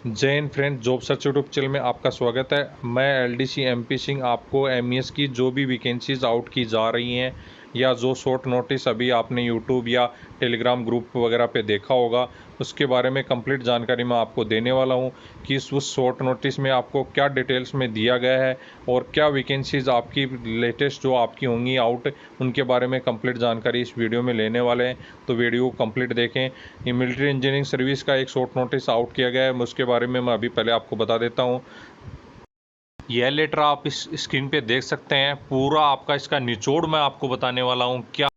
जय Hind friend, job search YouTube channel में आपका स्वागत है। मैं एलडीसी एमपी सिंह आपको एमईएस की जो भी वैकेंसीज आउट की जा रही हैं या जो शॉर्ट नोटिस अभी आपने यूट्यूब या टेलीग्राम ग्रुप वगैरह पे देखा होगा, उसके बारे में कंप्लीट जानकारी मैं आपको देने वाला हूं कि उस शॉर्ट नोटिस में आपको क्या डिटेल्स में दिया गया है और क्या वैकेंसीज आपकी लेटेस्ट जो आपकी होंगी आउट, उनके बारे में कंप्लीट जानकारी इस वीडियो में लेने वाले हैं। तो वीडियो को कंप्लीट देखें। ये मिलिट्री इंजीनियरिंग सर्विस का एक शॉर्ट नोटिस आउट किया गया है, मैं उसके बारे में मैं अभी पहले आपको बता देता हूँ। यह लेटर आप इस स्क्रीन पे देख सकते हैं। पूरा आपका इसका निचोड़ मैं आपको बताने वाला हूँ। क्या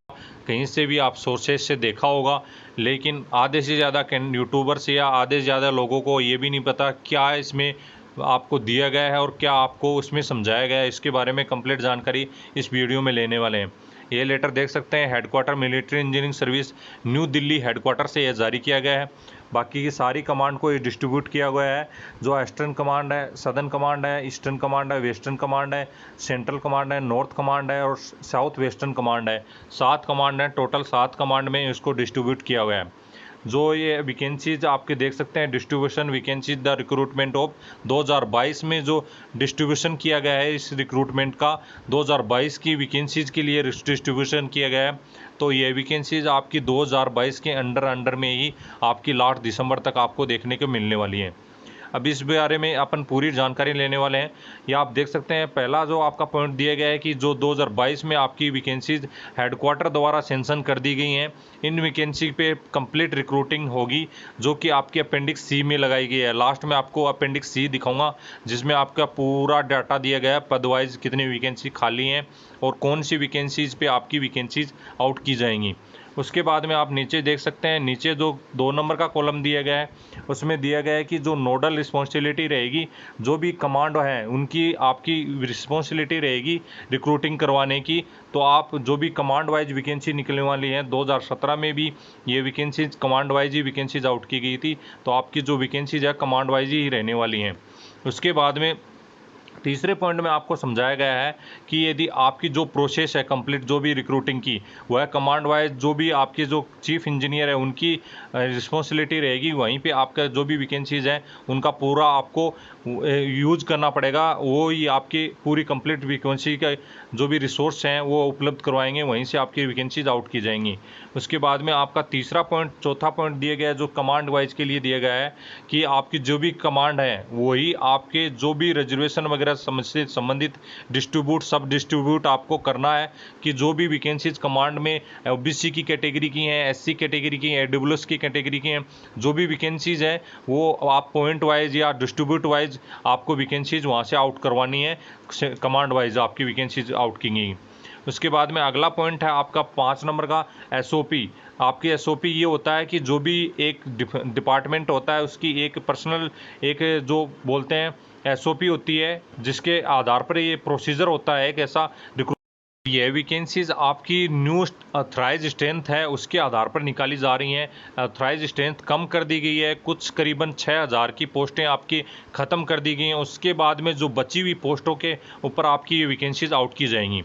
कहीं से भी आप सोर्सेज से देखा होगा, लेकिन आधे से ज़्यादा यूट्यूबर्स या आधे से ज़्यादा लोगों को ये भी नहीं पता क्या इसमें आपको दिया गया है और क्या आपको उसमें समझाया गया है। इसके बारे में कंप्लीट जानकारी इस वीडियो में लेने वाले हैं। ये लेटर देख सकते हैं, headquarter military engineering service new Delhi headquarter से यह जारी किया गया है। बाकी की सारी कमांड को ये डिस्ट्रीब्यूट किया गया है। जो ईस्टर्न कमांड है, सदर्न कमांड है, ईस्टर्न कमांड है, वेस्टर्न कमांड है, सेंट्रल कमांड है, नॉर्थ कमांड है और साउथ वेस्टर्न कमांड है। 7 कमांड है, टोटल 7 कमांड में इसको डिस्ट्रीब्यूट किया गया है। जो ये वैकेंसीज आपके देख सकते हैं, distribution vacancies the recruitment of 2022 में जो डिस्ट्रीब्यूशन किया गया है इस रिक्रूटमेंट का, 2022 की वैकेंसीज के लिए डिस्ट्रीब्यूशन किया गया है। तो ये वैकेंसीज आपकी 2022 के अंडर में ही आपकी लास्ट दिसंबर तक आपको देखने को मिलने वाली है। अब इस बारे में अपन पूरी जानकारी लेने वाले हैं। ये आप देख सकते हैं, पहला जो आपका पॉइंट दिया गया है कि जो 2022 में आपकी वैकेंसीज हेडक्वार्टर द्वारा सेंशन कर दी गई हैं, इन वैकेंसी पे कंप्लीट रिक्रूटिंग होगी, जो कि आपके अपेंडिक्स सी में लगाई गई है। लास्ट में आपको अपेंडिक्स सी दिखाऊंगा, जिसमें आपका पूरा डाटा दिया गया है, पद वाइज कितनी वैकेंसी खाली हैं और कौन सी वैकेंसीज पे आपकी वैकेंसीज आउट की जाएंगी। उसके बाद में आप नीचे देख सकते हैं, नीचे जो 2 नंबर का कॉलम दिया गया है, उसमें दिया गया है कि जो नोडल रिस्पॉन्सिबिलिटी रहेगी, जो भी कमांड है उनकी आपकी रिस्पॉन्सिबिलिटी रहेगी रिक्रूटिंग करवाने की। तो आप जो भी कमांड वाइज वैकेंसी निकलने वाली हैं, 2017 में भी ये वैकेंसीज कमांड वाइज ही वैकेंसीज आउट की गई थी, तो आपकी जो वैकेंसीज है कमांड वाइज ही रहने वाली हैं। उसके बाद में तीसरे पॉइंट में आपको समझाया गया है कि यदि आपकी जो प्रोसेस है कंप्लीट जो भी रिक्रूटिंग की, वह कमांड वाइज जो भी आपके जो चीफ इंजीनियर है उनकी रिस्पॉन्सिबिलिटी रहेगी, वहीं पे आपका जो भी वैकेंसीज हैं उनका पूरा आपको यूज करना पड़ेगा। वो ही आपकी पूरी कंप्लीट वैकेंसी का जो भी रिसोर्स हैं वो उपलब्ध करवाएंगे, वहीं से आपकी वैकेंसीज आउट की जाएंगी। उसके बाद में आपका तीसरा पॉइंट, चौथा पॉइंट दिया गया है जो कमांड वाइज के लिए दिया गया है कि आपकी जो भी कमांड है वही आपके जो भी रिजर्वेशन वगैरह से संबंधित डिस्ट्रीब्यूट सब डिस्ट्रीब्यूट आपको करना है। कि जो भी वैकेंसीज कमांड में ओबीसी की कैटेगरी की हैं, एससी कैटेगरी की, ईडब्ल्यूएस की कैटेगरी की हैं, जो भी वैकेंसीज हैं वो आप पॉइंट वाइज या डिस्ट्रीब्यूट वाइज आपको वैकेंसीज वहाँ से आउट करवानी है। कमांड वाइज आपकी वैकेंसीज आउट की गई। उसके बाद में अगला पॉइंट है आपका 5 नंबर का एसओपी। आपकी एसओपी ये होता है कि जो भी एक डिपार्टमेंट होता है उसकी एक पर्सनल एक जो बोलते हैं एसओपी होती है, जिसके आधार पर ये प्रोसीजर होता है एक ऐसा। ये वैकेंसीज आपकी न्यू अथराइज स्ट्रेंथ है उसके आधार पर निकाली जा रही हैं। अथराइज स्ट्रेंथ कम कर दी गई है, कुछ करीबन 6000 की पोस्टें आपकी ख़त्म कर दी गई हैं। उसके बाद में जो बची हुई पोस्टों के ऊपर आपकी ये वैकेंसीज आउट की जाएंगी।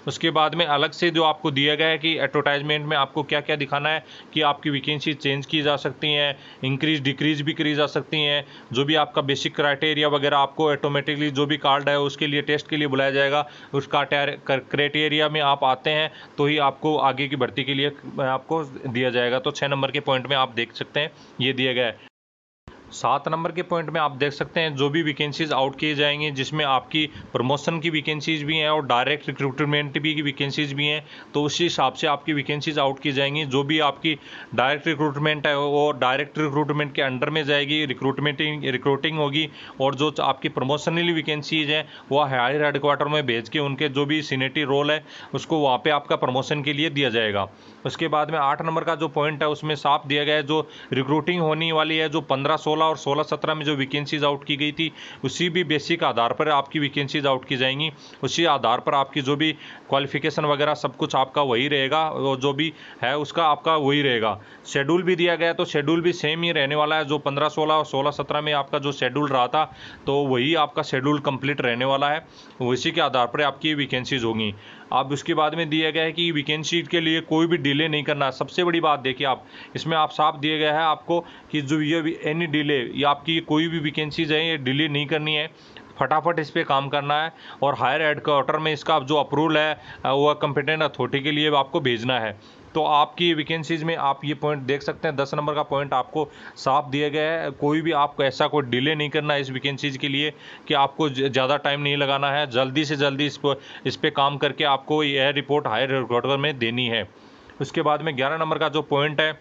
उसके बाद में अलग से जो आपको दिया गया है कि एडवर्टाइजमेंट में आपको क्या क्या दिखाना है कि आपकी वैकेंसी चेंज की जा सकती हैं, इंक्रीज डिक्रीज भी करी जा सकती हैं। जो भी आपका बेसिक क्राइटेरिया वगैरह आपको ऑटोमेटिकली जो भी कार्ड है उसके लिए टेस्ट के लिए बुलाया जाएगा। उसका क्राइटेरिया में आप आते हैं तो ही आपको आगे की भर्ती के लिए आपको दिया जाएगा। तो 6 नंबर के पॉइंट में आप देख सकते हैं ये दिया गया है। 7 नंबर के पॉइंट में आप देख सकते हैं जो भी वैकेंसीज आउट किए जाएंगे, जिसमें आपकी प्रमोशन की वैकेंसीज भी हैं और डायरेक्ट रिक्रूटमेंट भी की वैकेंसीज भी हैं, तो उसी हिसाब से आपकी वैकेंसीज आउट की जाएंगी। जो भी आपकी डायरेक्ट रिक्रूटमेंट है वो डायरेक्ट रिक्रूटमेंट के अंडर में जाएगी, रिक्रूटिंग होगी। और जो आपकी प्रमोशनल वैकेंसीज हैं वो हायर हेडक्वार्टर में भेज के उनके जो भी सीनियरिटी रोल है उसको वहाँ पर आपका प्रमोशन के लिए दिया जाएगा। उसके बाद में 8 नंबर का जो पॉइंट है उसमें साफ दिया गया है जो रिक्रूटिंग होने वाली है, जो 15-16 और 16-17 में जो वैकेंसीज आउट की गई थी उसी भी बेसिक आधार पर आपकी वैकेंसीज आउट की जाएंगी। उसी आधार पर आपकी जो भी क्वालिफिकेशन वगैरह सब कुछ आपका वही रहेगा, और जो भी है उसका आपका वही रहेगा। शेड्यूल भी दिया गया है तो शेड्यूल भी सेम ही रहने वाला है। जो 15-16 और 16-17 में आपका जो शेड्यूल रहा था तो वही आपका शेड्यूल कंप्लीट रहने वाला है, उसी के आधार पर आपकी वैकेंसीज होंगी। अब उसके बाद में दिया गया है कि वैकेंसी के लिए कोई भी डिले नहीं करना। सबसे बड़ी बात देखिए आप, इसमें आप साफ दिया गया है आपको कि जो ये एनी डिले, या आपकी कोई भी वैकेंसीज है ये डिले नहीं करनी है, फटाफट इस पर काम करना है। और हायर हेडक्वार्टर में इसका जो अप्रूवल है वो कंपिटेंट अथॉरिटी के लिए आपको भेजना है। तो आपकी वैकेंसीज में आप ये पॉइंट देख सकते हैं, 10 नंबर का पॉइंट आपको साफ दिया गया है। कोई भी आपको ऐसा कोई डिले नहीं करना है इस वैकेंसीज के लिए कि आपको ज़्यादा टाइम नहीं लगाना है, जल्दी से जल्दी इस पर काम करके आपको यह रिपोर्ट हायर हेडक्वार्टर में देनी है। उसके बाद में 11 नंबर का जो पॉइंट है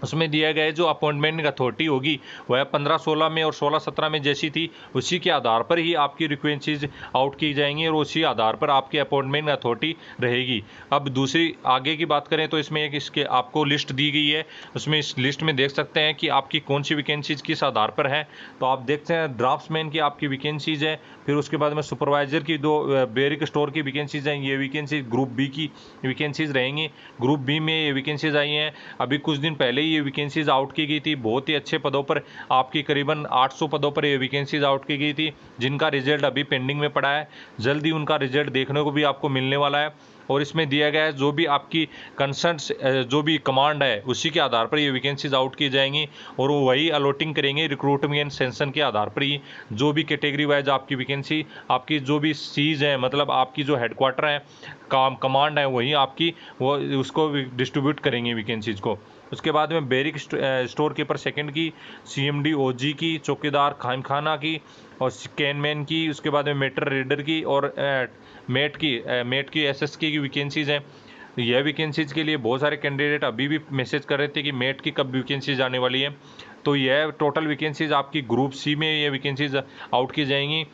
उसमें दिया गया है जो अपॉइंटमेंट अथॉरिटी होगी वह 15-16 में और 16-17 में जैसी थी उसी के आधार पर ही आपकी रिक्वेंसीज आउट की जाएंगी और उसी आधार पर आपकी अपॉइंटमेंट अथॉरिटी रहेगी। अब दूसरी आगे की बात करें तो इसमें एक इसके आपको लिस्ट दी गई है, उसमें इस लिस्ट में देख सकते हैं कि आपकी कौन सी वैकेंसीज किस आधार पर है। तो आप देखते हैं ड्राफ्ट्समैन की आपकी वैकेंसीज है, फिर उसके बाद में सुपरवाइजर की 2 बेरिक स्टोर की वैकेंसीज हैं, ये वैकेंसी ग्रुप बी की वैकेंसीज रहेंगी। ग्रुप बी में ये वैकेंसीज आई हैं, अभी कुछ दिन पहले ये वैकेंसीज आउट की गई थी, बहुत ही अच्छे पदों पर आपकी करीबन 800 पदों पर ये वैकेंसीज आउट की गई थी, जिनका रिजल्ट अभी पेंडिंग में पड़ा है। जल्दी उनका रिजल्ट देखने को भी आपको मिलने वाला है। और इसमें दिया गया है जो भी आपकी कंसर्न जो भी कमांड है उसी के आधार पर ये वैकेंसीज आउट की जाएंगी और वो वही अलॉटिंग करेंगे रिक्रूटमेंट एंड सेंशन के आधार पर ही। जो भी कैटेगरी वाइज आपकी वैकेंसी, आपकी जो भी सीज है, मतलब आपकी जो हेडक्वार्टर है, कमांड है, वही आपकी वो उसको डिस्ट्रीब्यूट करेंगे वैकेंसीज को। उसके बाद में बेरिक स्टोर कीपर सेकंड की, सीएमडी ओजी की, चौकीदार खानखाना की और कैनमैन की, उसके बाद में मेटर रीडर की और मेट की एसएसके की वैकेंसीज हैं। यह वैकेंसीज के लिए बहुत सारे कैंडिडेट अभी भी मैसेज कर रहे थे कि मेट की कब वैकेंसीज आने वाली है। तो यह टोटल वैकेंसीज आपकी ग्रुप सी में ये वैकेंसीज आउट की जाएंगी।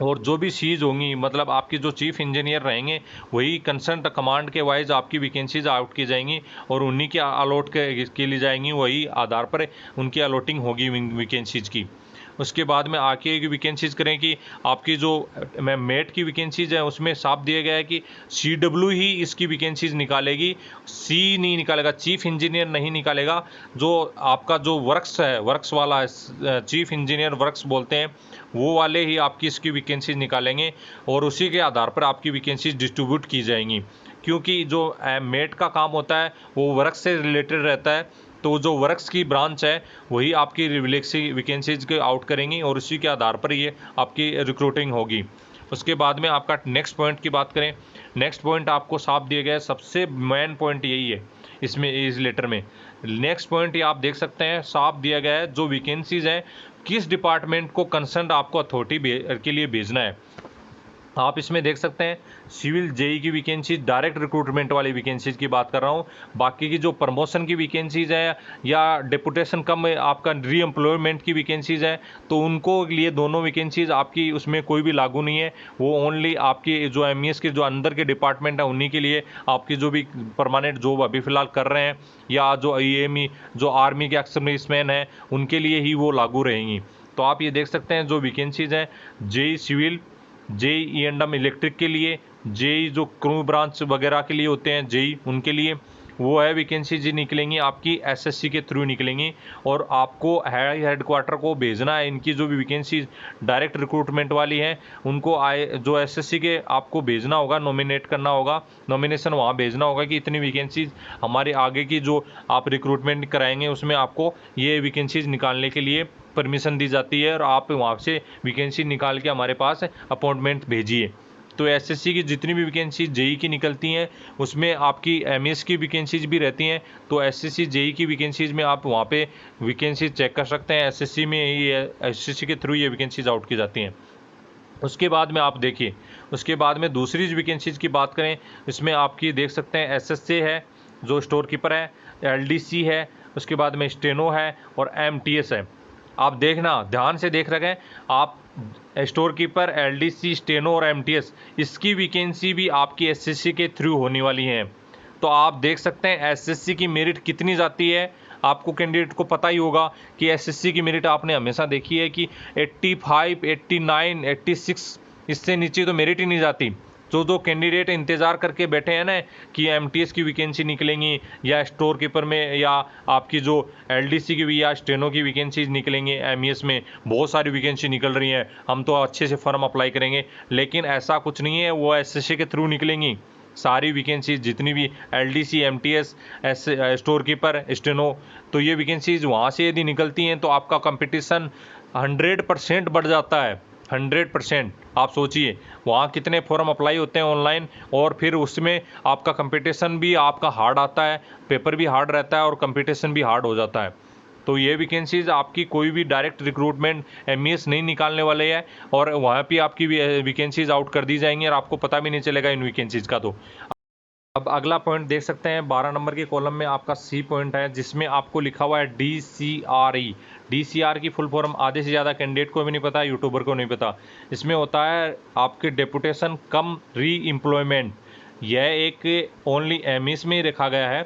और जो भी सीज होंगी, मतलब आपकी जो चीफ इंजीनियर रहेंगे वही कंसर्न कमांड के वाइज आपकी वैकेंसीज आउट की जाएंगी और उन्हीं के अलॉट के लिए जाएंगी, वही आधार पर उनकी अलॉटिंग होगी वैकेंसीज की। उसके बाद में आके की वैकेंसीज करें कि आपकी जो मेट की वैकेंसीज है उसमें साफ दिया गया है कि CW ही इसकी वैकेंसीज निकालेगी, सी नहीं निकालेगा, चीफ इंजीनियर नहीं निकालेगा। जो आपका जो वर्क्स है, वर्क्स वाला है, चीफ इंजीनियर वर्क्स बोलते हैं, वो वाले ही आपकी इसकी वैकेंसीज निकालेंगे और उसी के आधार पर आपकी वैकेंसीज डिस्ट्रीब्यूट की जाएंगी। क्योंकि जो मेट का काम होता है वो वर्क से रिलेटेड रहता है, तो जो वर्क्स की ब्रांच है वही आपकी वैकेंसीज के आउट करेंगी और उसी के आधार पर ये आपकी रिक्रूटिंग होगी। उसके बाद में आपका नेक्स्ट पॉइंट की बात करें, नेक्स्ट पॉइंट आपको साफ दिया गया है, सबसे मेन पॉइंट यही है इसमें इस लेटर में। नेक्स्ट पॉइंट ये आप देख सकते हैं साफ दिया गया है जो वैकेंसीज हैं किस डिपार्टमेंट को कंसर्न आपको अथॉरिटी के लिए भेजना है। आप इसमें देख सकते हैं सिविल जेई की वैकेंसी, डायरेक्ट रिक्रूटमेंट वाली वैकेंसीज की बात कर रहा हूँ। बाकी की जो प्रमोशन की वैकेंसीज है या डेपुटेशन कम आपका रीएम्प्लॉयमेंट की वैकेंसीज है तो उनको लिए दोनों वैकेंसीज आपकी उसमें कोई भी लागू नहीं है। वो ओनली आपकी जो एमईएस के जो अंदर के डिपार्टमेंट है उन्हीं के लिए, आपकी जो भी परमानेंट जॉब अभी फ़िलहाल कर रहे हैं या जो IAME जो आर्मी के एक्स-सर्विसमैन हैं उनके लिए ही वो लागू रहेंगी। तो आप ये देख सकते हैं जो वैकेंसीज हैं JEE civil, JEE E&M electric के लिए, जेई जो क्रू ब्रांच वगैरह के लिए होते हैं जेई उनके लिए वो है वैकेंसी जी निकलेंगी आपकी SSC के थ्रू निकलेंगी और आपको हेडक्वार्टर को भेजना है। इनकी जो भी वैकेंसी डायरेक्ट रिक्रूटमेंट वाली है उनको जो SSC के आपको भेजना होगा, नॉमिनेट करना होगा, नॉमिनेशन वहाँ भेजना होगा कि इतनी वैकेंसीज हमारे आगे की जो आप रिक्रूटमेंट कराएंगे उसमें आपको ये वैकेंसीज निकालने के लिए परमिशन दी जाती है और आप वहाँ से वैकेंसी निकाल के हमारे पास अपॉइंटमेंट भेजिए। तो SSC की जितनी भी वैकेंसी जेई की निकलती हैं उसमें आपकी एमएस की वैकेंसीज भी रहती हैं। तो SSC जेई की वैकेंसीज में आप वहाँ पे वैकेंसी चेक कर सकते हैं। SSC में ये SSC के थ्रू ये वैकेंसीज आउट की जाती हैं। उसके बाद में आप देखिए, उसके बाद में दूसरी वैकेंसीज की बात करें, इसमें आपकी देख सकते हैं SSA है जो स्टोर कीपर है, LDC है, उसके बाद में स्टेनो है और MTS है। आप देखना ध्यान से देख रहे हैं आप, स्टोर कीपर, LDC, स्टेनो और MTS इसकी वैकेंसी भी आपकी SSC के थ्रू होने वाली हैं। तो आप देख सकते हैं SSC की मेरिट कितनी जाती है। आपको कैंडिडेट को पता ही होगा कि SSC की मेरिट आपने हमेशा देखी है कि 85, 89, 86 इससे नीचे तो मेरिट ही नहीं जाती। जो कैंडिडेट इंतज़ार करके बैठे हैं ना कि एमटीएस की वैकेंसी निकलेंगी या स्टोर कीपर में या आपकी जो एलडीसी की भी या स्टेनो की वैकेंसीज निकलेंगी, एमईएस में बहुत सारी वैकेंसी निकल रही हैं, हम तो अच्छे से फॉर्म अप्लाई करेंगे, लेकिन ऐसा कुछ नहीं है। वो एसएससी के थ्रू निकलेंगी सारी वैकेंसीज, जितनी भी LDC, MTS, store keeper, steno, तो ये वैकेंसीज वहाँ से यदि निकलती हैं तो आपका कंपटीशन 100% बढ़ जाता है। 100% आप सोचिए वहाँ कितने फॉर्म अप्लाई होते हैं ऑनलाइन, और फिर उसमें आपका कंपटीशन भी आपका हार्ड आता है, पेपर भी हार्ड रहता है और कंपटीशन भी हार्ड हो जाता है। तो ये वैकेंसीज आपकी कोई भी डायरेक्ट रिक्रूटमेंट एमईएस नहीं निकालने वाले हैं, और वहाँ पे आपकी वैकेंसीज आउट कर दी जाएंगी और आपको पता भी नहीं चलेगा इन वैकेंसीज का। तो अब अगला पॉइंट देख सकते हैं 12 नंबर के कॉलम में आपका सी पॉइंट है, जिसमें आपको लिखा हुआ है DCRE। DCR की फुल फॉर्म आधे से ज़्यादा कैंडिडेट को भी नहीं पता, यूट्यूबर को नहीं पता। इसमें होता है आपके डेपुटेशन कम री एम्प्लॉयमेंट। यह एक ओनली एमईएस में ही रखा गया है।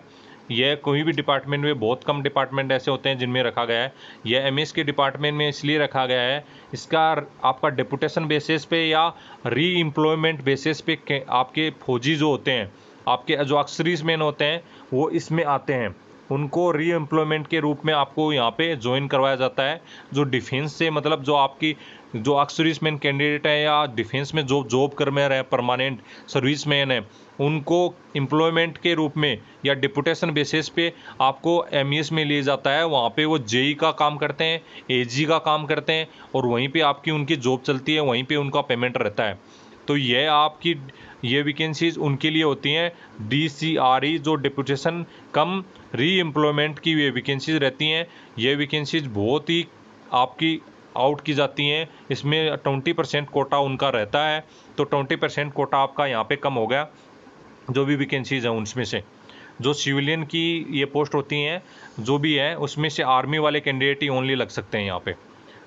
यह कोई भी डिपार्टमेंट में, बहुत कम डिपार्टमेंट ऐसे होते हैं जिनमें रखा गया है। यह एमईएस के डिपार्टमेंट में इसलिए रखा गया है, इसका आपका डेपुटेशन बेसिस पे या री एम्प्लॉयमेंट बेसिस पे आपके फौजी जो होते हैं, आपके जो एक्सर्विस मैन होते हैं, वो इसमें आते हैं। उनको री एम्प्लॉयमेंट के रूप में आपको यहाँ पे ज्वाइन करवाया जाता है। जो डिफेंस से मतलब जो आपकी जो एक्सर्विस मैन कैंडिडेट है या डिफेंस में जो जॉब कर में रहे, परमानेंट सर्विस मैन है, उनको एम्प्लॉयमेंट के रूप में या डिपुटेशन बेसिस पे आपको एमईएस में ले जाता है। वहाँ पे वो जेई का काम करते हैं, एजी का काम करते हैं, और वहीं पे आपकी उनकी जॉब चलती है, वहीं पे उनका पेमेंट रहता है। तो ये आपकी ये वैकेंसीज उनके लिए होती हैं DCRE, जो डिपुटेशन कम री एम्प्लॉयमेंट की ये वैकेंसीज रहती हैं। ये वैकेंसीज बहुत ही आपकी आउट की जाती हैं। इसमें 20% कोटा उनका रहता है, तो 20% कोटा आपका यहाँ पे कम हो गया। जो भी वैकेंसीज हैं उनमें से जो सिविलियन की ये पोस्ट होती हैं जो भी है, उसमें से आर्मी वाले कैंडिडेट ही ओनली लग सकते हैं यहाँ पे।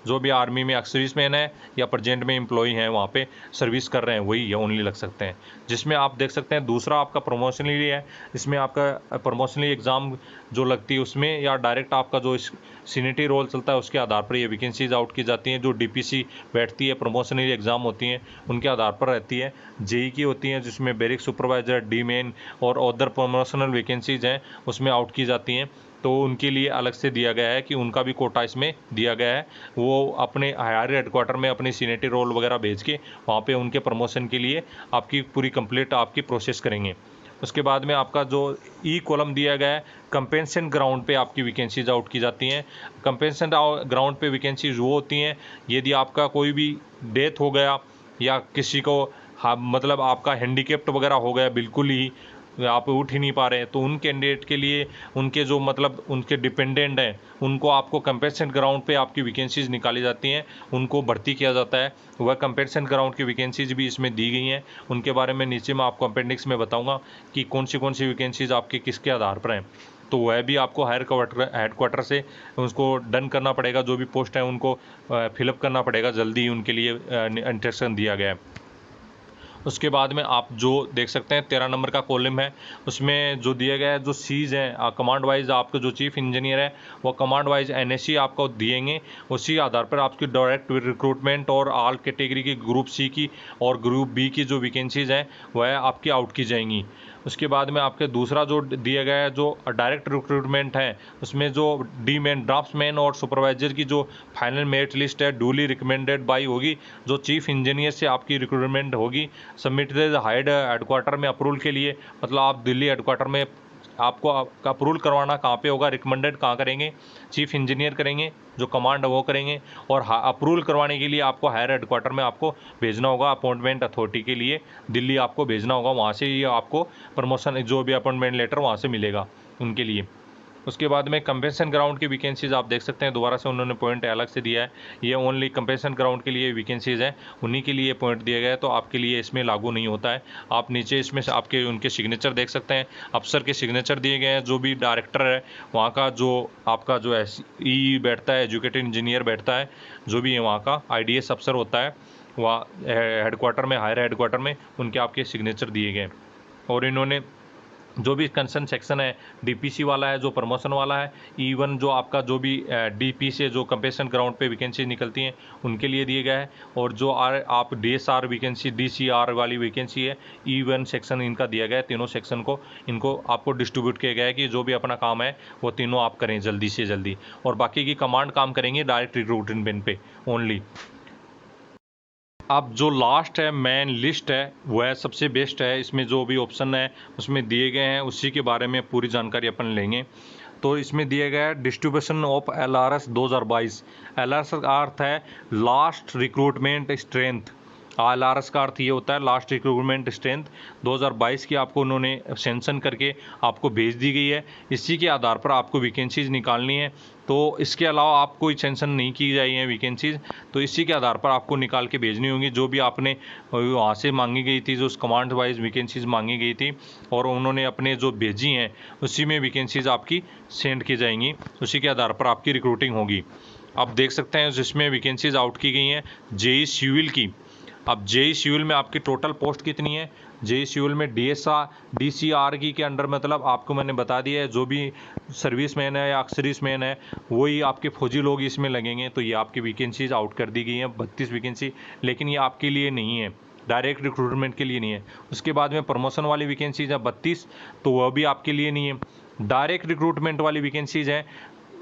जो भी आर्मी में सर्विस मैन है या प्रेजेंट में एम्प्लॉई हैं, वहाँ पे सर्विस कर रहे हैं, वही ओनली लग सकते हैं। जिसमें आप देख सकते हैं दूसरा आपका प्रमोशनली है। इसमें आपका प्रमोशनली एग्ज़ाम जो लगती है उसमें, या डायरेक्ट आपका जो सीनियरिटी रोल चलता है उसके आधार पर ये वैकेंसीज आउट की जाती हैं। जो DPC बैठती है, प्रमोशनली एग्ज़ाम होती हैं, उनके आधार पर रहती है। जेई की होती हैं जिसमें बैरिक सुपरवाइज़र, डी मेन और अदर प्रमोशनल वैकेंसीज हैं, उसमें आउट की जाती हैं। तो उनके लिए अलग से दिया गया है कि उनका भी कोटा इसमें दिया गया है। वो अपने हायर हेडक्वार्टर में अपनी सीनियरिटी रोल वगैरह भेज के वहाँ पे उनके प्रमोशन के लिए आपकी पूरी कंप्लीट आपकी प्रोसेस करेंगे। उसके बाद में आपका जो ई कॉलम दिया गया है, कंपेंसेशन ग्राउंड पे आपकी वैकेंसीज आउट की जाती हैं। कंपेंसेशन ग्राउंड पे वैकेंसीज वो होती हैं यदि आपका कोई भी डेथ हो गया या किसी को मतलब आपका हैंडीकेप्ट वगैरह हो गया, बिल्कुल ही आप उठ ही नहीं पा रहे हैं, तो उन कैंडिडेट के लिए उनके जो मतलब उनके डिपेंडेंट हैं, उनको आपको कंपेंसेशन ग्राउंड पे आपकी वैकेंसीज निकाली जाती हैं, उनको भर्ती किया जाता है। वह कंपेंसेशन ग्राउंड की वैकेंसीज भी इसमें दी गई हैं। उनके बारे में नीचे मैं आपको अपेंडिक्स में बताऊंगा कि कौन सी वैकेंसीज आपकी किसके आधार पर हैं। तो वह भी आपको हेडक्वार्टर से उसको डन करना पड़ेगा। जो भी पोस्ट है उनको फिलअप करना पड़ेगा, जल्दी ही उनके लिए इंस्ट्रक्शन दिया गया है। उसके बाद में आप जो देख सकते हैं 13 नंबर का कॉलम है, उसमें जो दिया गया है जो सीज हैं कमांड वाइज, आपके जो चीफ इंजीनियर है वो कमांड वाइज NSC आपको दिएंगे। उसी आधार पर आपकी डायरेक्ट रिक्रूटमेंट और ऑल कैटेगरी की ग्रुप C की और ग्रुप B की जो वैकेंसीज हैं वह आपकी आउट की जाएंगी। उसके बाद में आपके दूसरा जो दिया गया है जो डायरेक्ट रिक्रूटमेंट है, उसमें जो डी मैन, ड्राफ्ट्समैन और सुपरवाइजर की जो फाइनल मेरिट लिस्ट है ड्यूली रिकमेंडेड बाई होगी, जो चीफ इंजीनियर से आपकी रिक्रूटमेंट होगी, सबमिटेड हाइड हेडक्वार्टर में अप्रूवल के लिए। मतलब आप दिल्ली हेडक्वार्टर में आपको अप्रूवल करवाना कहाँ पे होगा, रिकमेंडेड कहाँ करेंगे, चीफ इंजीनियर करेंगे, जो कमांड है वो करेंगे, और अप्रूवल करवाने के लिए आपको हायर हेडक्वार्टर में आपको भेजना होगा अपॉइंटमेंट अथॉरिटी के लिए, दिल्ली आपको भेजना होगा। वहाँ से ही आपको प्रमोशन जो भी अपॉइंटमेंट लेटर वहाँ से मिलेगा उनके लिए। उसके बाद में कंपेंसेशन ग्राउंड की वैकेंसीज आप देख सकते हैं, दोबारा से उन्होंने पॉइंट अलग से दिया है। ये ओनली कंपेंसेशन ग्राउंड के लिए वैकेंसीज हैं, उन्हीं के लिए पॉइंट दिया गया है, तो आपके लिए इसमें लागू नहीं होता है। आप नीचे इसमें से आपके उनके सिग्नेचर देख सकते हैं, अफसर के सिग्नेचर दिए गए हैं। जो भी डायरेक्टर है वहाँ का, जो आपका जो SE बैठता है, एजुकेटेड इंजीनियर बैठता है, जो भी है वहाँ का IDS अफसर होता है, वहाँ हेडक्वार्टर में, हायर हेडक्वार्टर में उनके आपके सिग्नेचर दिए गए। और इन्होंने जो भी कंसर्न सेक्शन है, डीपीसी वाला है, जो प्रमोशन वाला है, इवन जो आपका जो भी डीपी से जो कंपेशन ग्राउंड पे वैकेंसी निकलती हैं उनके लिए दिए गया है। और जो आप डीएसआर वैकेंसी, डीसीआर वाली वैकेंसी है, इवन सेक्शन इनका दिया गया है। तीनों सेक्शन को इनको आपको डिस्ट्रीब्यूट किया गया है कि जो भी अपना काम है वो तीनों आप करें जल्दी से जल्दी, और बाकी की कमांड काम करेंगे डायरेक्ट रिक्रूटमेंट पे ओनली। अब जो लास्ट है मेन लिस्ट है वह सबसे बेस्ट है, इसमें जो भी ऑप्शन है उसमें दिए गए हैं उसी के बारे में पूरी जानकारी अपन लेंगे। तो इसमें दिया गया है डिस्ट्रीब्यूशन ऑफ LRS 2022। LRS का अर्थ है लास्ट रिक्रूटमेंट स्ट्रेंथ। LRS का अर्थ ये होता है लास्ट रिक्रूटमेंट स्ट्रेंथ 2022 की आपको उन्होंने सेंशन करके आपको भेज दी गई है। इसी के आधार पर आपको वैकेंसीज निकालनी है। तो इसके अलावा आप कोई सेंशन नहीं की जाई है वैकेंसीज, तो इसी के आधार पर आपको निकाल के भेजनी होंगी। जो भी आपने वहाँ से मांगी गई थी, जो कमांड वाइज वैकेंसीज मांगी गई थी और उन्होंने अपने जो भेजी हैं उसी में वैकेंसीज आपकी सेंड की जाएंगी, उसी के आधार पर आपकी रिक्रूटिंग होगी। आप देख सकते हैं जिसमें वैकेंसीज आउट की गई हैं जेई सिविल की। अब जेई सिविल में आपकी टोटल पोस्ट कितनी है? जेई सिविल में DCR की के अंडर, मतलब आपको मैंने बता दिया है जो भी सर्विसमैन है या सर्विसमैन है वही आपके फौजी लोग इसमें लगेंगे। तो ये आपकी वैकेंसीज आउट कर दी गई हैं 32 वैकेंसी, लेकिन ये आपके लिए नहीं है, डायरेक्ट रिक्रूटमेंट के लिए नहीं है। उसके बाद में प्रमोशन वाली वैकेंसीज है 32, तो वह भी आपके लिए नहीं है। डायरेक्ट रिक्रूटमेंट वाली वैकेंसीज हैं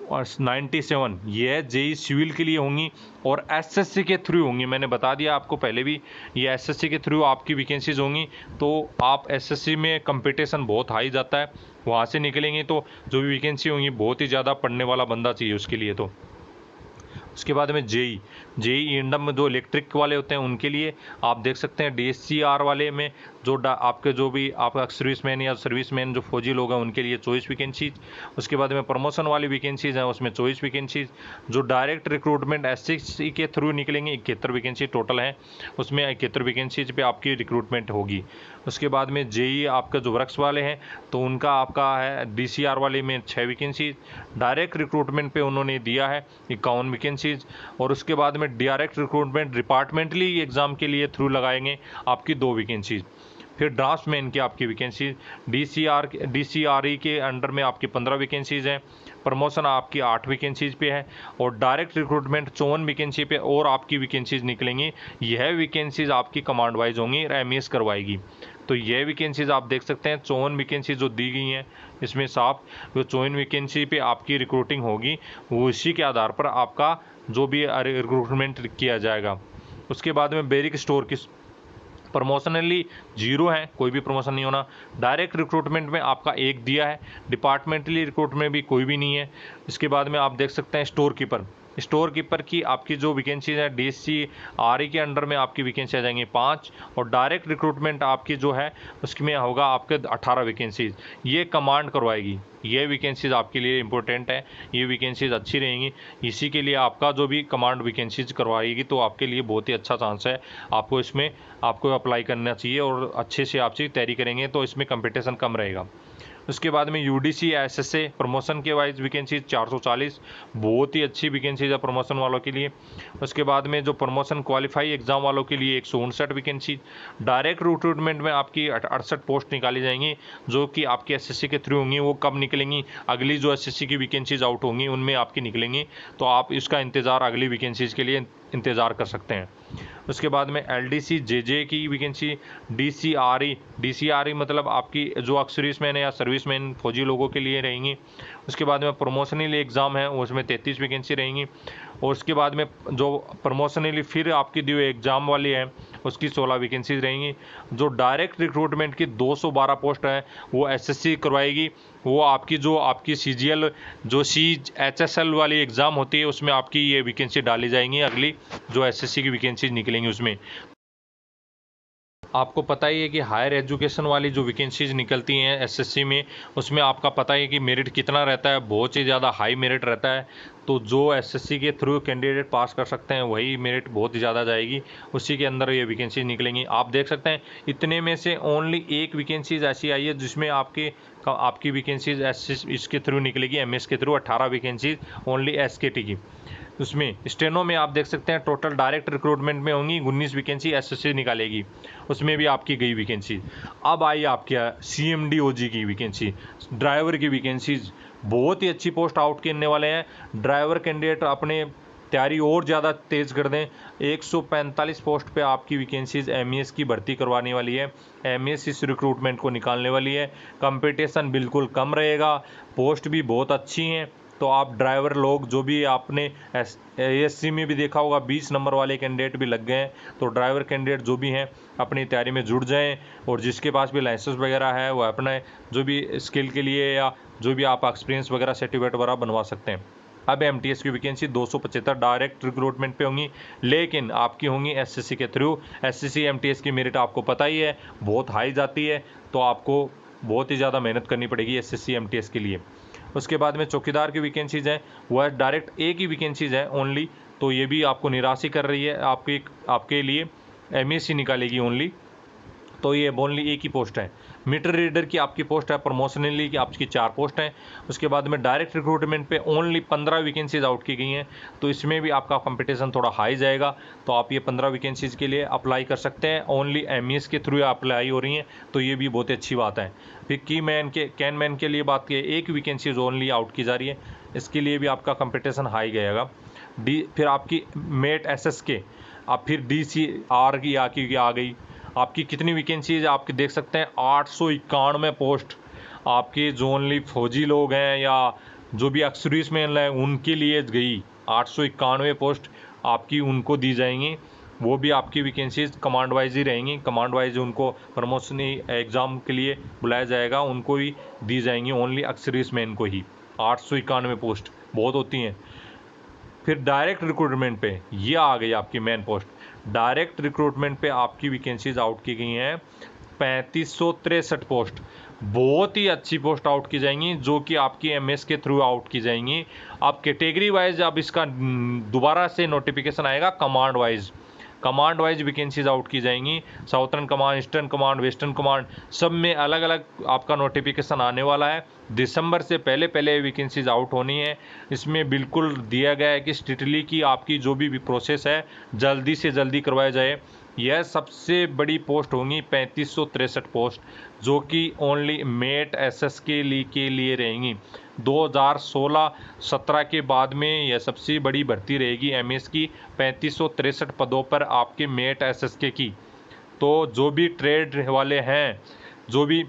और 97, ये जेई सिविल के लिए होंगी और एसएससी के थ्रू होंगी। मैंने बता दिया आपको पहले भी, ये एसएससी के थ्रू आपकी वैकेंसीज होंगी। तो आप एसएससी में कंपटीशन बहुत हाई जाता है, वहाँ से निकलेंगे तो जो भी वैकेंसी होंगी बहुत ही ज़्यादा पढ़ने वाला बंदा चाहिए उसके लिए। तो उसके बाद में जेई इंडम में जो इलेक्ट्रिक वाले होते हैं उनके लिए आप देख सकते हैं DSCR वाले में जो आपके जो भी आपका सर्विसमैन या सर्विसमैन जो फौजी लोग हैं उनके लिए 24 वैकेंसीज। उसके बाद में प्रमोशन वाली वैकेंसीज हैं उसमें 24 वैकेंसीज। जो डायरेक्ट रिक्रूटमेंट SSC के थ्रू निकलेंगे 71 वैकेंसी टोटल हैं, उसमें 71 वैकेंसीज पे आपकी रिक्रूटमेंट होगी। उसके बाद में जेई आपका जो वर्क्स वाले हैं तो उनका आपका है DCR वाले में 6 वैकेंसीज। डायरेक्ट रिक्रूटमेंट पे उन्होंने दिया है 51 वैकेंसीज। और उसके बाद में डायरेक्ट रिक्रूटमेंट डिपार्टमेंटली एग्ज़ाम के लिए थ्रू लगाएंगे आपकी 2 वैकेंसीज। फिर ड्राफ्टमैन की आपकी वैकेंसी DCRE के अंडर में आपकी 15 वैकेंसीज़ हैं। प्रमोशन आपकी 8 वैकेंसीज पे है और डायरेक्ट रिक्रूटमेंट 54 वैकेंसी पे और आपकी वैकेंसीज निकलेंगी। यह वैकेंसीज आपकी कमांड वाइज होंगी, MES करवाएगी। तो यह वैकेंसीज आप देख सकते हैं 54 वैकेंसी जो दी गई हैं इसमें साफ जो 54 वैकेंसी पे आपकी रिक्रूटिंग होगी, वो इसी के आधार पर आपका जो भी रिक्रूटमेंट किया जाएगा। उसके बाद में बैरिक स्टोर की प्रमोशनली 0 है, कोई भी प्रमोशन नहीं होना। डायरेक्ट रिक्रूटमेंट में आपका 1 दिया है, डिपार्टमेंटली रिक्रूटमेंट में भी कोई भी नहीं है। इसके बाद में आप देख सकते हैं स्टोर कीपर की आपकी जो वैकेंसीज है DCRE के अंडर में आपकी वैकेंसी आ जाएंगी 5 और डायरेक्ट रिक्रूटमेंट आपकी जो है उसमें होगा आपके 18 वैकेंसीज। ये कमांड करवाएगी। ये वैकेंसीज आपके लिए इंपॉर्टेंट है, ये वैकेंसीज अच्छी रहेंगी। इसी के लिए आपका जो भी कमांड वैकेंसीज करवाएगी तो आपके लिए बहुत ही अच्छा चांस है, आपको इसमें आपको अप्लाई करना चाहिए और अच्छे से आप तैयारी करेंगे तो इसमें कंपटीशन कम रहेगा। उसके बाद में UDC SSA प्रमोशन के वाइज वैकेंसी 440, बहुत ही अच्छी वैकेंसीज है प्रमोशन वालों के लिए। उसके बाद में जो प्रमोशन क्वालिफाई एग्जाम वालों के लिए 159 वैकेंसी। डायरेक्ट रिक्रूटमेंट में आपकी 68 पोस्ट निकाली जाएंगी जो कि आपकी SSC के थ्रू होंगी। वो कब निकलेंगी? अगली जो SSC की वैकेंसीज आउट होंगी उनमें आपकी निकलेंगी, तो आप इसका इंतज़ार अगली वैकेंसीज के लिए इंतज़ार कर सकते हैं। उसके बाद में LDC JJ की वैकेंसी, DCRE मतलब आपकी जो सर्विसमैन है या सर्विसमैन फौजी लोगों के लिए रहेंगी। उसके बाद में प्रमोशनल एग्ज़ाम है उसमें 33 वैकेंसी रहेंगी। और उसके बाद में जो प्रमोशनली फिर आपकी जो एग्ज़ाम वाली है उसकी 16 वैकेंसीज रहेंगी। जो डायरेक्ट रिक्रूटमेंट की 212 पोस्ट है वो SSC करवाएगी। वो आपकी जो आपकी CGL जो CHSL वाली एग्ज़ाम होती है उसमें आपकी ये वैकेंसी डाली जाएंगी। अगली जो SSC की वैकेंसीज निकलेंगी उसमें आपको पता ही है कि हायर एजुकेशन वाली जो वैकेंसीज निकलती हैं SSC में, उसमें आपका पता है कि मेरिट कितना रहता है, बहुत ही ज़्यादा हाई मेरिट रहता है। तो जो SSC के थ्रू कैंडिडेट पास कर सकते हैं वही मेरिट बहुत ही ज़्यादा जाएगी, उसी के अंदर ये वैकेंसी निकलेंगी। आप देख सकते हैं इतने में से ओनली एक वैकेंसीज ऐसी आई है जिसमें आपकी वैकेंसीज इसके थ्रू निकलेगी, MS के थ्रू 18 वैकेंसीज ओनली SKT की। उसमें स्टेनो में आप देख सकते हैं टोटल डायरेक्ट रिक्रूटमेंट में होंगी 19 वैकेंसी, एसएससी निकालेगी, उसमें भी आपकी गई वैकेंसी। अब आई आपके CMD OG की वैकेंसी, ड्राइवर की वैकेंसीज, बहुत ही अच्छी पोस्ट आउट करने वाले हैं। ड्राइवर कैंडिडेट अपने तैयारी और ज़्यादा तेज़ कर दें। 145 पोस्ट पे आपकी वैकेंसीज MES की भर्ती करवाने वाली है। MES इस रिक्रूटमेंट को निकालने वाली है। कंपटीशन बिल्कुल कम रहेगा, पोस्ट भी बहुत अच्छी हैं। तो आप ड्राइवर लोग जो भी आपने ASC में भी देखा होगा 20 नंबर वाले कैंडिडेट भी लग गए हैं, तो ड्राइवर कैंडिडेट जो भी हैं अपनी तैयारी में जुड़ जाएं, और जिसके पास भी लाइसेंस वगैरह है वो अपने जो भी स्किल के लिए या जो भी आप एक्सपीरियंस वगैरह सर्टिफिकेट वगैरह बनवा सकते हैं। अब MTS की वैकेंसी 275 डायरेक्ट रिक्रूटमेंट पे होंगी, लेकिन आपकी होंगी SSC के थ्रू। SSC MTS की मेरिट आपको पता ही है बहुत हाई जाती है, तो आपको बहुत ही ज़्यादा मेहनत करनी पड़ेगी SSC MTS के लिए। उसके बाद में चौकीदार की वैकेंसीज़ हैं, वह डायरेक्ट एक ही वैकेंसीज़ है ओनली, तो ये भी आपको निराश ही कर रही है। आपके लिए MES निकालेगी ओनली, तो ये ओनली एक ही पोस्ट है। मीटर रीडर की आपकी पोस्ट है, प्रमोशनली की आपकी 4 पोस्ट हैं। उसके बाद में डायरेक्ट रिक्रूटमेंट पे ओनली 15 वैकेंसीज आउट की गई हैं, तो इसमें भी आपका कंपटीशन थोड़ा हाई जाएगा, तो आप ये 15 वैकेंसीज के लिए अप्लाई कर सकते हैं। ओनली MES के थ्रू अप्लाई हो रही हैं, तो ये भी बहुत अच्छी बात है। फिर कैन मैन के लिए बात की, एक वैकेंसीज ओनली आउट की जा रही है, इसके लिए भी आपका कंपटीशन हाई गएगा। फिर आपकी मेट SS के, अब फिर DCR की आ गई। आपकी कितनी वैकेंसीज आपके देख सकते हैं, 891 पोस्ट आपके जो ओनली फौजी लोग हैं या जो भी एक्सर्विस मैन हैं उनके लिए गई। 891 पोस्ट आपकी उनको दी जाएंगी, वो भी आपकी वैकेंसीज कमांड वाइज ही रहेंगी। कमांड वाइज उनको प्रमोशन एग्ज़ाम के लिए बुलाया जाएगा, उनको ही दी जाएंगी, ओनली एक्सर्विस मैन को ही। 891 पोस्ट बहुत होती हैं। फिर डायरेक्ट रिक्रूटमेंट पे ये आ गई आपकी मेन पोस्ट। डायरेक्ट रिक्रूटमेंट पे आपकी वैकेंसीज आउट की गई हैं 3563 पोस्ट, बहुत ही अच्छी पोस्ट आउट की जाएंगी, जो कि आपकी MS के थ्रू आउट की जाएंगी। अब कैटेगरी वाइज अब इसका दोबारा से नोटिफिकेशन आएगा, कमांड वाइज वैकेंसीज आउट की जाएंगी। Southern command, eastern command, western command, सब में अलग अलग आपका नोटिफिकेशन आने वाला है। दिसंबर से पहले पहले वैकेंसीज आउट होनी है। इसमें बिल्कुल दिया गया है कि स्ट्रिक्टली की आपकी जो भी प्रोसेस है जल्दी से जल्दी करवाया जाए। यह सबसे बड़ी पोस्ट होंगी 3563 पोस्ट, जो कि ओनली मेट SS के लिए रहेंगी। 2016-17 के बाद में यह सबसे बड़ी भर्ती रहेगी MES की, 3563 पदों पर आपके मेट SSK की। तो जो भी ट्रेड वाले हैं, जो भी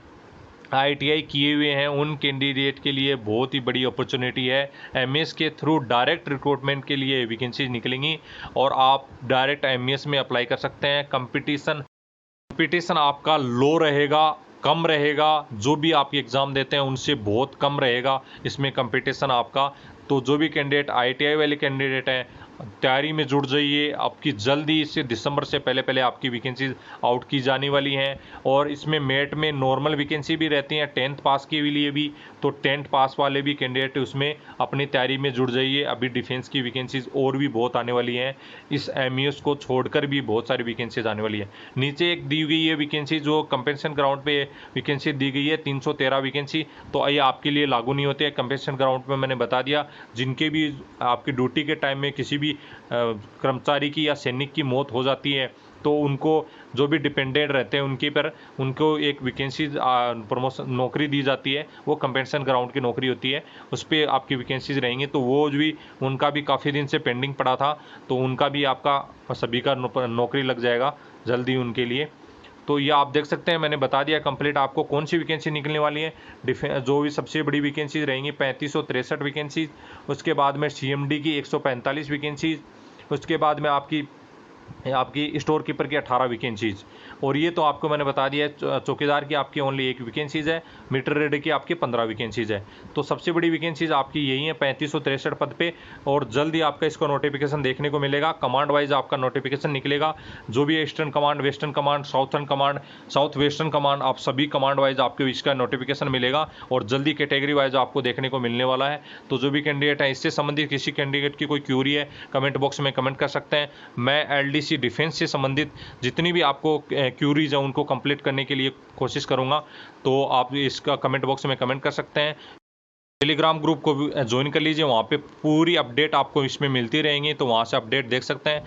ITI किए हुए हैं, उन कैंडिडेट के लिए बहुत ही बड़ी अपॉर्चुनिटी है। MES के थ्रू डायरेक्ट रिक्रूटमेंट के लिए वैकेंसीज निकलेंगी और आप डायरेक्ट MES में अप्लाई कर सकते हैं। कंपटीशन आपका लो रहेगा, कम रहेगा, जो भी आप एग्ज़ाम देते हैं उनसे बहुत कम रहेगा इसमें कंपटीशन आपका। तो जो भी कैंडिडेट ITI वाले कैंडिडेट हैं, तैयारी में जुड़ जाइए। आपकी जल्दी से दिसंबर से पहले पहले आपकी वैकेंसीज आउट की जाने वाली हैं। और इसमें मेट में नॉर्मल वैकेंसी भी रहती हैं 10th पास के लिए भी, तो 10th पास वाले भी कैंडिडेट उसमें अपनी तैयारी में जुड़ जाइए। अभी डिफेंस की वैकेंसीज और भी बहुत आने वाली हैं, इस MES को छोड़कर भी बहुत सारी वैकेंसीज आने वाली है। नीचे एक दी गई है वैकेंसी, जो कंपेंसेशन ग्राउंड पे वैकेंसी दी गई है 313 वैकेंसी, तो ये आपके लिए लागू नहीं होती है। कंपेंसेशन ग्राउंड पे मैंने बता दिया, जिनके भी आपकी ड्यूटी के टाइम में किसी भी कर्मचारी की या सैनिक की मौत हो जाती है, तो उनको जो भी डिपेंडेंट रहते हैं उनके पर उनको एक वैकेंसी प्रमोशन नौकरी दी जाती है, वो कंपेंसेशन ग्राउंड की नौकरी होती है, उस पर आपकी वैकेंसीज रहेंगी। तो वो भी उनका भी काफ़ी दिन से पेंडिंग पड़ा था, तो उनका भी आपका सभी का नौकरी लग जाएगा जल्दी उनके लिए। तो ये आप देख सकते हैं, मैंने बता दिया कंप्लीट आपको कौन सी वैकेंसी निकलने वाली है। जो भी सबसे बड़ी वैकेंसीज रहेंगी 3563 वैकेंसीज, उसके बाद में CMD की 145 वैकेंसीज, उसके बाद में आपकी स्टोर कीपर की 18 वैकेंसीज, और ये तो आपको मैंने बता दिया। चौकीदार की आपकी ओनली 1 वैकेंसीज है, मीटर रीडर की आपकी 15 वैकेंसीज है। तो सबसे बड़ी वैकेंसीज आपकी यही है 3563 पद पे, और जल्द ही आपका इसका नोटिफिकेशन देखने को मिलेगा। कमांड वाइज आपका नोटिफिकेशन निकलेगा, जो भी eastern command, western command, southern command, south western command, आप सभी कमांड वाइज आपको इसका नोटिफिकेशन मिलेगा, और जल्दी कैटेगरी वाइज आपको देखने को मिलने वाला है। तो जो भी कैंडिडेट है, इससे संबंधित किसी कैंडिडेट की कोई क्यूरी है, कमेंट बॉक्स में कमेंट कर सकते हैं। मैं LDC डिफेंस से संबंधित जितनी भी आपको क्यूरीज हैं उनको कंप्लीट करने के लिए कोशिश करूंगा, तो आप इसका कमेंट बॉक्स में कमेंट कर सकते हैं। टेलीग्राम ग्रुप को भी ज्वाइन कर लीजिए, वहाँ पे पूरी अपडेट आपको इसमें मिलती रहेंगी, तो वहाँ से अपडेट देख सकते हैं।